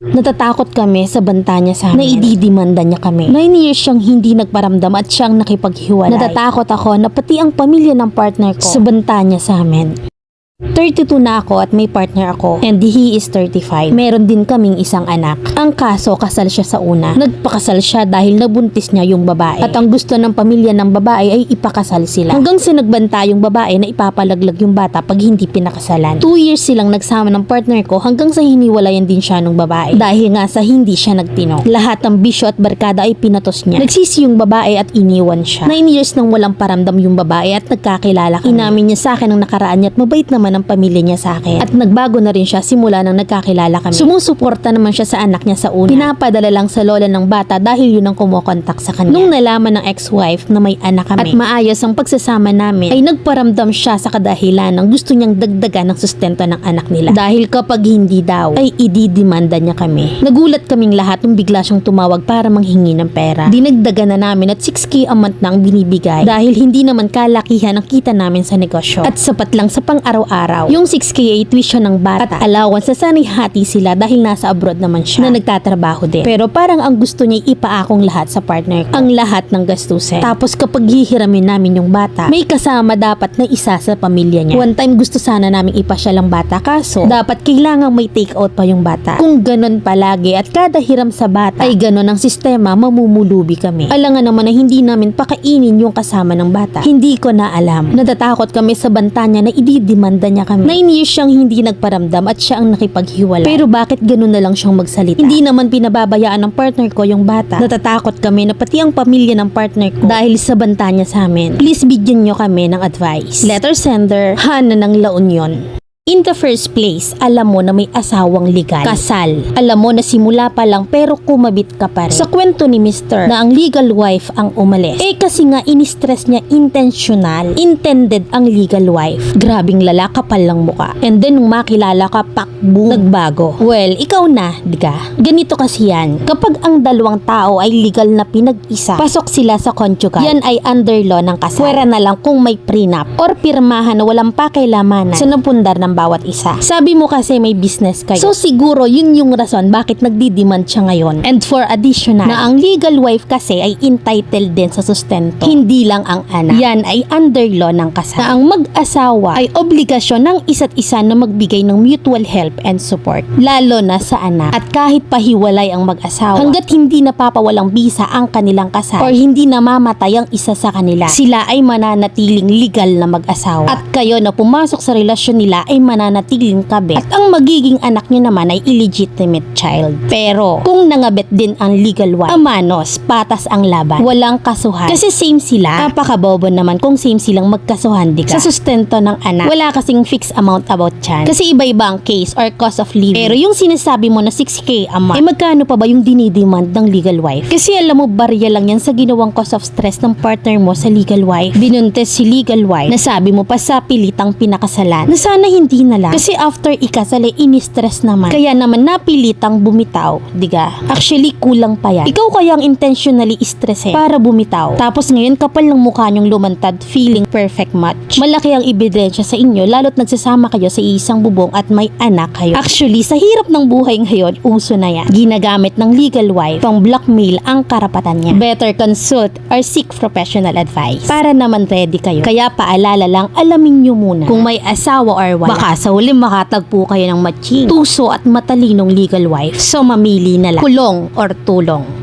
Natatakot kami sa banta niya sa amin na ididimanda niya kami. 9 years siyang hindi nagparamdam at siyang nakipaghiwalay. Natatakot ako na pati ang pamilya ng partner ko sa banta niya sa amin. 32 na ako at may partner ako and he is 35. Meron din kaming isang anak. Ang kaso, kasal siya sa una. Nagpakasal siya dahil nabuntis niya yung babae. At ang gusto ng pamilya ng babae ay ipakasal sila. Hanggang sa nagbanta yung babae na ipapalaglag yung bata pag hindi pinakasalan. 2 years silang nagsama ng partner ko hanggang sa hiniwalayan din siya ng babae. Dahil nga sa hindi siya nagtino. Lahat ng bisyo at barkada ay pinatos niya. Nagsisi yung babae at iniwan siya. 9 years nang walang paramdam yung babae at nagkakilala kami. Inamin niya sa akin ang nakaraan niya at mabait naman ng pamilya niya sa akin. At nagbago na rin siya simula nang nagkakilala kami. Sumusuporta naman siya sa anak niya sa una. Pinapadala lang sa lola ng bata dahil yun ang kumokontak sa kanya. Nung nalaman ng ex-wife na may anak kami at maayos ang pagsasama namin, ay nagparamdam siya sa kadahilan ng gusto niyang dagdagan ng sustento ng anak nila. Dahil kapag hindi daw, ay ididimanda niya kami. Nagulat kaming lahat nung bigla siyang tumawag para manghingi ng pera. Dinagdagan na namin at 6K a month na ang binibigay dahil hindi naman kalakihan ang kita namin sa negosyo. At sapat lang sa pang-araw-araw. Yung 6K ay tuition ng bata at allowance sa sanay hati sila dahil nasa abroad naman siya na nagtatrabaho din. Pero parang ang gusto niya ipaakong lahat sa partner ko. Ang lahat ng gastusin. Tapos kapag hihiramin namin yung bata, may kasama dapat na isa sa pamilya niya. One time gusto sana namin ipasyal ang bata kaso dapat kailangan may take out pa yung bata. Kung ganun palagi at kada hiram sa bata ay ganun ang sistema, mamumulubi kami. Alangan naman na hindi namin pakainin yung kasama ng bata. Hindi ko na alam. Natatakot kami sa banta niya na ididimanda niya kami. 9 years siyang hindi nagparamdam at siya ang nakipaghiwalay. Pero bakit ganun na lang siyang magsalita? Hindi naman pinababayaan ng partner ko yung bata. Natatakot kami na pati ang pamilya ng partner ko dahil sa banta niya sa amin. Please bigyan niyo kami ng advice. Letter sender, Hana ng La Union. In the first place, alam mo na may asawang legal. Kasal. Alam mo na simula pa lang pero kumabit ka pa rin. Sa kwento ni Mr. na ang legal wife ang umalis. Kasi nga in-stress niya intentional. Intended ang legal wife. Grabing lala, kapal lang muka. And then nung makilala ka, pakbo, nagbago. Well, ikaw na, diga? Ganito kasi yan. Kapag ang dalawang tao ay legal na pinag-isa, pasok sila sa conjugal. Yan ay under law ng kasal. Pwera na lang kung may prenup or pirmahan na walang pakialamanan sa napundar ng bawat isa. Sabi mo kasi may business kayo. So siguro yun yung rason bakit nagdidemand siya ngayon. And for additional, na ang legal wife kasi ay entitled din sa sustento. Hindi lang ang anak. Yan ay under law ng kasal. Na ang mag-asawa ay obligasyon ng isa't isa na magbigay ng mutual help and support. Lalo na sa anak. At kahit pahiwalay ang mag-asawa, hanggat hindi napapawalang bisa ang kanilang kasal or hindi namamatay ang isa sa kanila, sila ay mananatiling legal na mag-asawa. At kayo na pumasok sa relasyon nila ay mananatiling kabit at ang magiging anak nyo naman ay illegitimate child. Pero kung nangabit din ang legal wife, amanos, patas ang laban, walang kasuhan. Kasi same sila. Napakabobo naman kung same silang magkasuhan, di ka? Sa sustento ng anak, wala kasing fixed amount about yan. Kasi iba-iba ang case or cost of living. Pero yung sinasabi mo na 6K a month, magkano pa ba yung dinidemand ng legal wife? Kasi alam mo, barya lang yan sa ginawang cause of stress ng partner mo sa legal wife. Binuntes si legal wife, nasabi mo pa sa pilitang pinakasalan na sana hindi na lang. Kasi after ikasal ay ini-stress naman. Kaya naman napilitang bumitaw, diga? Actually, kulang pa yan. Ikaw kaya ang intentionally stressin para bumitaw. Tapos ngayon, kapal ng mukha niyong lumantad, feeling perfect match. Malaki ang ebidensya sa inyo, lalo't nagsasama kayo sa isang bubong at may anak kayo. Actually, sa hirap ng buhay ngayon, uso na yan. Ginagamit ng legal wife pang blackmail ang karapatan niya. Better consult or seek professional advice. Para naman ready kayo. Kaya paalala lang, alamin niyo muna kung may asawa or wala. Baka sa huli makatagpo kayo ng matching, tuso at matalinong legal wife. So mamili na lang, kulong or tulong.